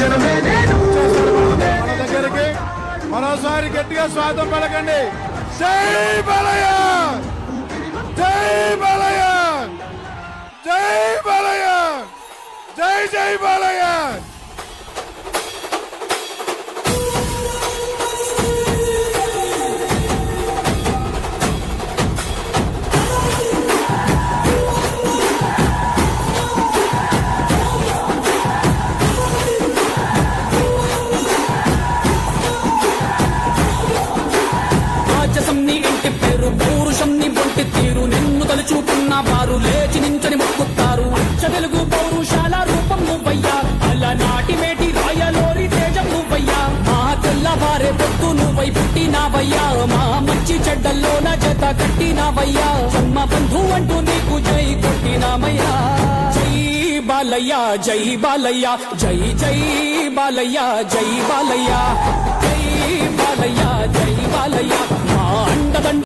మన దగ్గరికి మరోసారి గట్టిగా స్వాగతం పలకండి. జై బాలయ్య, జై బాలయ్య, జై బాలయ్య, జై జై బాలయ్య. తీరు నిన్ను తలుచుకున్న వారు లేచి నించని మొక్కుతారు. అచ్చ తెలుగు పౌరుషాల రూపం నువ్వయ్యా, అలనాటి మేటి రాయలోరి తేజం నువ్వయ్యా. మా తెల్లవారే పొత్తు నువ్వై పుట్టినావయ్యా, మా మంచి చెడ్డల్లోన జత కట్టినావయ్యా. జన్మ బంధు అంటూ నీకు జై కొట్టినామయ్యా. జై బాలయ్య, జై బాలయ్య, జై జై బాలయ్య, జై బాలయ్య, జై బాలయ్య.